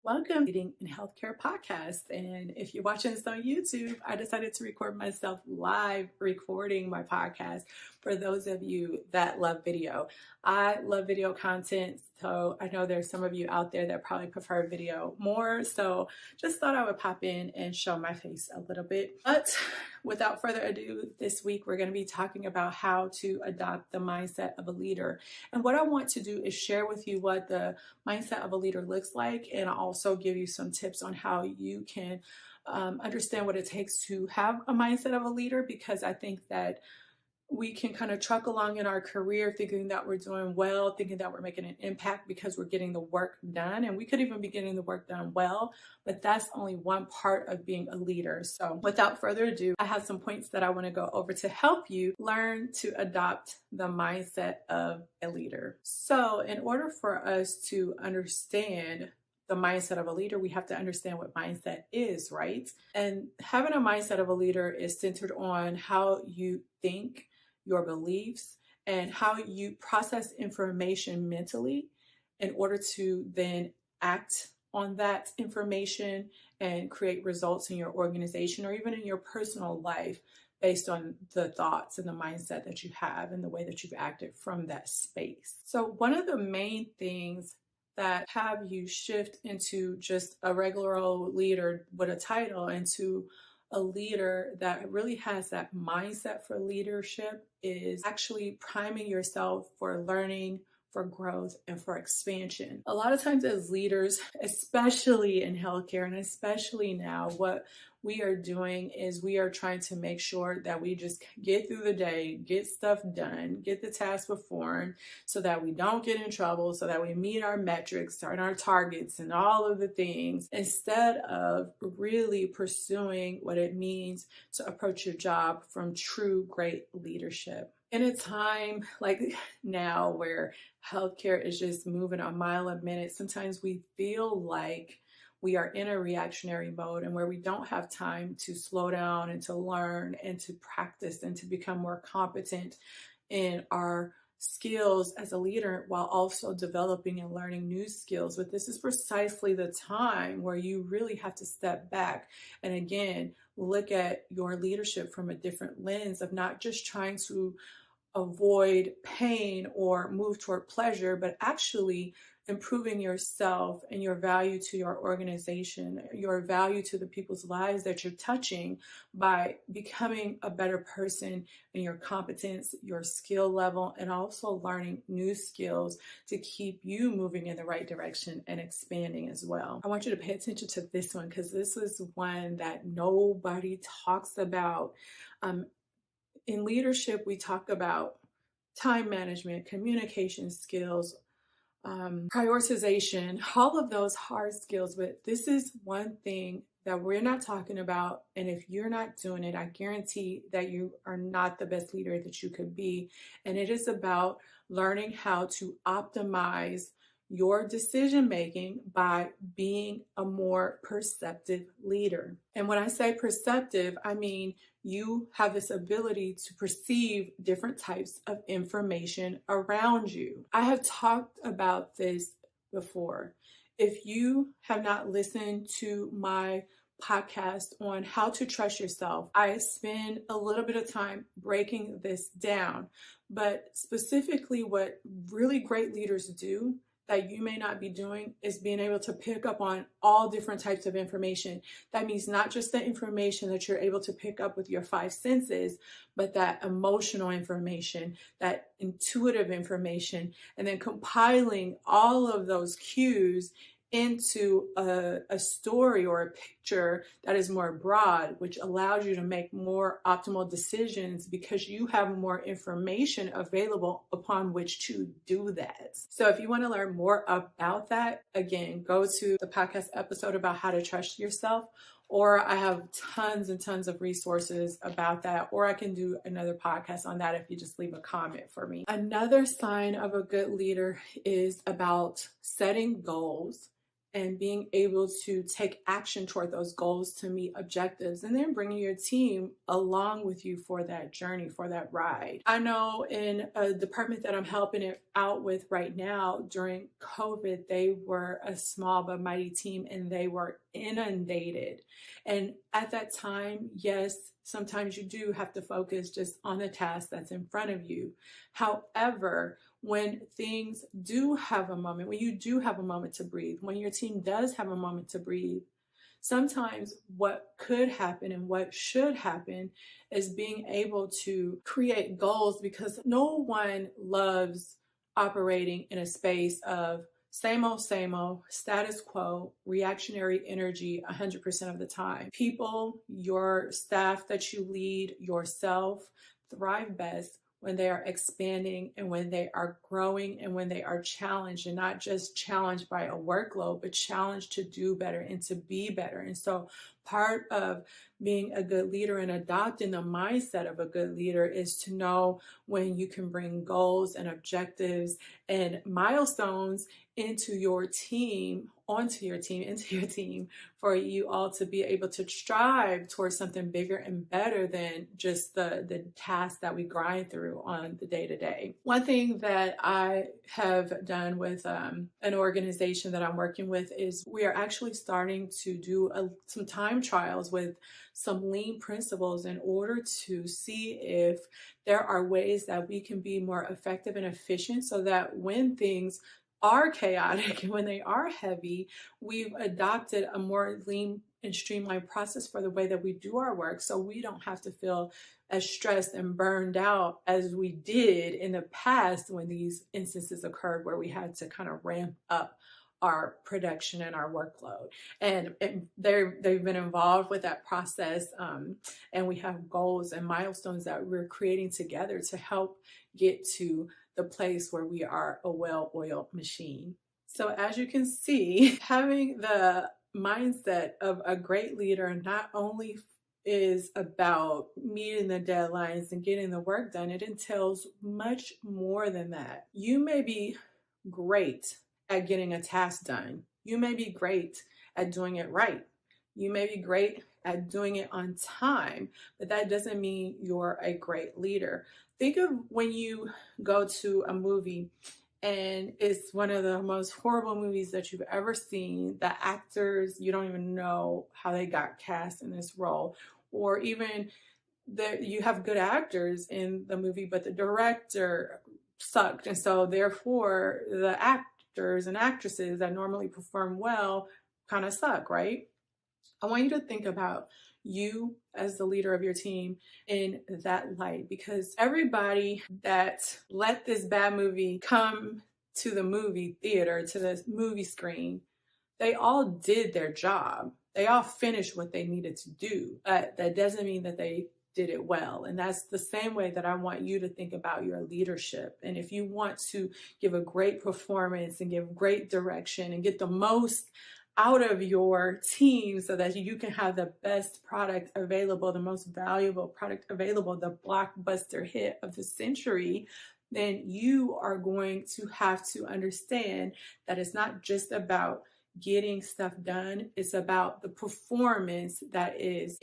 Welcome to Eating in Healthcare podcast. And if you're watching this on YouTube, I decided to record myself live recording my podcast for those of you that love video. I love video content, so I know there's some of you out there that probably prefer video more. So just thought I would pop in and show my face a little bit. But without further ado, this week we're going to be talking about how to adopt the mindset of a leader. And what I want to do is share with you what the mindset of a leader looks like, and also give you some tips on how you can understand what it takes to have a mindset of a leader, because I think that we can kind of truck along in our career thinking that we're doing well, thinking that we're making an impact because we're getting the work done. And we could even be getting the work done well, but that's only one part of being a leader. So without further ado, I have some points that I want to go over to help you learn to adopt the mindset of a leader. So in order for us to understand the mindset of a leader, we have to understand what mindset is, right? And having a mindset of a leader is centered on how you think, your beliefs, and how you process information mentally in order to then act on that information and create results in your organization or even in your personal life based on the thoughts and the mindset that you have and the way that you've acted from that space. So one of the main things that have you shift into just a regular old leader with a title into a leader that really has that mindset for leadership is actually priming yourself for learning, for growth, and for expansion. A lot of times as leaders, especially in healthcare and especially now, what we are doing is we are trying to make sure that we just get through the day, get stuff done, get the task performed so that we don't get in trouble, so that we meet our metrics and our targets and all of the things, instead of really pursuing what it means to approach your job from true great leadership. In a time like now where healthcare is just moving a mile a minute, sometimes we feel like we are in a reactionary mode and where we don't have time to slow down and to learn and to practice and to become more competent in our skills as a leader while also developing and learning new skills. But this is precisely the time where you really have to step back and again, look at your leadership from a different lens of not just trying to avoid pain or move toward pleasure, but actually improving yourself and your value to your organization, your value to the people's lives that you're touching by becoming a better person in your competence, your skill level, and also learning new skills to keep you moving in the right direction and expanding as well. I want you to pay attention to this one because this is one that nobody talks about. In leadership, we talk about time management, communication skills, prioritization, all of those hard skills. But this is one thing that we're not talking about. And if you're not doing it, I guarantee that you are not the best leader that you could be. And it is about learning how to optimize your decision making by being a more perceptive leader. And when I say perceptive, I mean you have this ability to perceive different types of information around you. I have talked about this before. If you have not listened to my podcast on how to trust yourself, I spend a little bit of time breaking this down. But specifically, what really great leaders do that you may not be doing is being able to pick up on all different types of information. That means not just the information that you're able to pick up with your five senses, but that emotional information, that intuitive information, and then compiling all of those cues into a story or a picture that is more broad, which allows you to make more optimal decisions because you have more information available upon which to do that. So if you want to learn more about that, again, go to the podcast episode about how to trust yourself, or I have tons and tons of resources about that, or I can do another podcast on that if you just leave a comment for me. Another sign of a good leader is about setting goals and being able to take action toward those goals to meet objectives, and then bringing your team along with you for that journey, for that ride. I know in a department that I'm helping it out with right now, during COVID, they were a small but mighty team and they were inundated. And at that time, yes, sometimes you do have to focus just on the task that's in front of you. However, when things do have a moment, when you do have a moment to breathe, when your team does have a moment to breathe, sometimes what could happen and what should happen is being able to create goals, because no one loves operating in a space of same old, status quo, reactionary energy 100% of the time. People, your staff that you lead, yourself, thrive best when they are expanding and when they are growing and when they are challenged, and not just challenged by a workload, but challenged to do better and to be better. And so part of being a good leader and adopting the mindset of a good leader is to know when you can bring goals and objectives and milestones into your team, into your team, for you all to be able to strive towards something bigger and better than just the tasks that we grind through on the day-to-day. One thing that I have done with an organization that I'm working with is we are actually starting to do some time trials with some lean principles in order to see if there are ways that we can be more effective and efficient, so that when things are chaotic and when they are heavy, we've adopted a more lean and streamlined process for the way that we do our work, so we don't have to feel as stressed and burned out as we did in the past when these instances occurred where we had to kind of ramp up our production and our workload. And they've been involved with that process, and we have goals and milestones that we're creating together to help get to the place where we are a well-oiled machine. So as you can see, having the mindset of a great leader not only is about meeting the deadlines and getting the work done, it entails much more than that. You may be great at getting a task done. You may be great at doing it right. You may be great at doing it on time, but that doesn't mean you're a great leader. Think of when you go to a movie and it's one of the most horrible movies that you've ever seen. The actors, you don't even know how they got cast in this role, or even you have good actors in the movie, but the director sucked. And so therefore the actors and actresses that normally perform well kind of suck, right? I want you to think about you as the leader of your team in that light, because everybody that let this bad movie come to the movie theater, to the movie screen, they all did their job. They all finished what they needed to do. But that doesn't mean that they did it well. And that's the same way that I want you to think about your leadership. And if you want to give a great performance and give great direction and get the most out of your team so that you can have the best product available, the most valuable product available, the blockbuster hit of the century, then you are going to have to understand that it's not just about getting stuff done. It's about the performance that is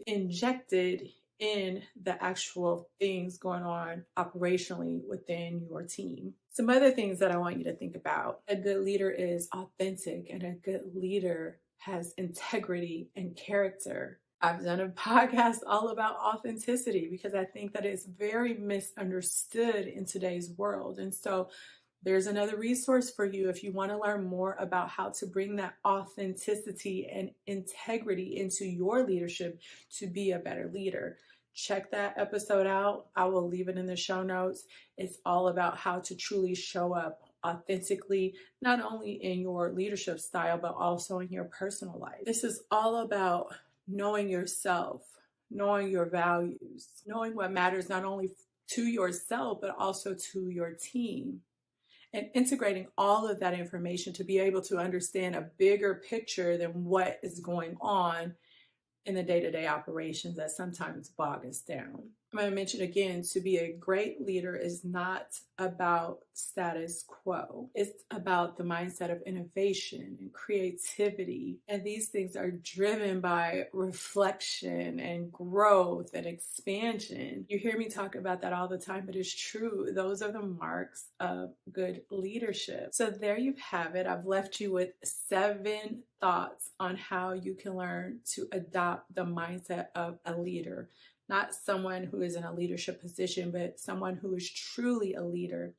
injected in the actual things going on operationally within your team. Some other things that I want you to think about. A good leader is authentic, and a good leader has integrity and character. I've done a podcast all about authenticity because I think that it's very misunderstood in today's world. And so there's another resource for you if you want to learn more about how to bring that authenticity and integrity into your leadership to be a better leader. Check that episode out. I will leave it in the show notes. It's all about how to truly show up authentically, not only in your leadership style, but also in your personal life. This is all about knowing yourself, knowing your values, knowing what matters not only to yourself, but also to your team, and integrating all of that information to be able to understand a bigger picture than what is going on in the day-to-day operations that sometimes bog us down. I'm going to mention again, to be a great leader is not about status quo. It's about the mindset of innovation and creativity. And these things are driven by reflection and growth and expansion. You hear me talk about that all the time, but it's true. Those are the marks of good leadership. So there you have it. I've left you with 7 thoughts on how you can learn to adopt the mindset of a leader. Not someone who is in a leadership position, but someone who is truly a leader.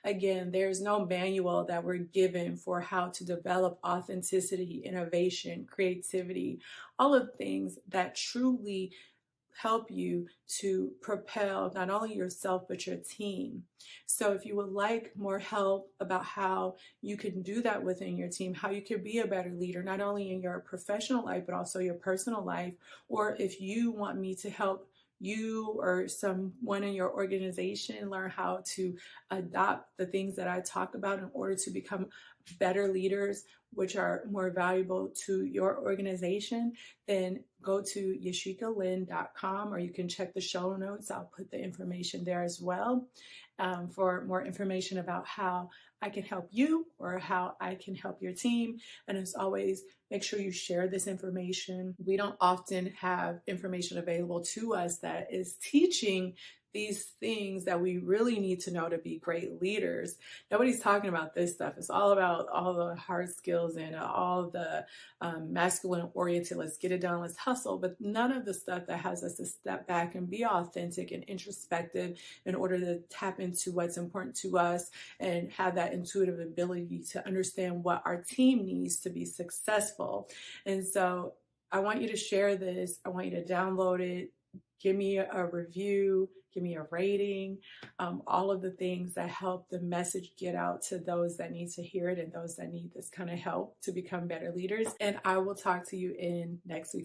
Again, there's no manual that we're given for how to develop authenticity, innovation, creativity, all of things that truly help you to propel not only yourself but your team. So if you would like more help about how you can do that within your team, how you can be a better leader, not only in your professional life but also your personal life, or if you want me to help you or someone in your organization learn how to adopt the things that I talk about in order to become better leaders, which are more valuable to your organization, then go to yashikalynn.com, or you can check the show notes. I'll put the information there as well for more information about how I can help you or how I can help your team. And as always, make sure you share this information. We don't often have information available to us that is teaching these things that we really need to know to be great leaders. Nobody's talking about this stuff. It's all about all the hard skills and all the masculine oriented, let's get it done, let's hustle, but none of the stuff that has us to step back and be authentic and introspective in order to tap into what's important to us and have that intuitive ability to understand what our team needs to be successful. And so I want you to share this. I want you to download it. Give me a review, give me a rating, all of the things that help the message get out to those that need to hear it and those that need this kind of help to become better leaders. And I will talk to you in next week's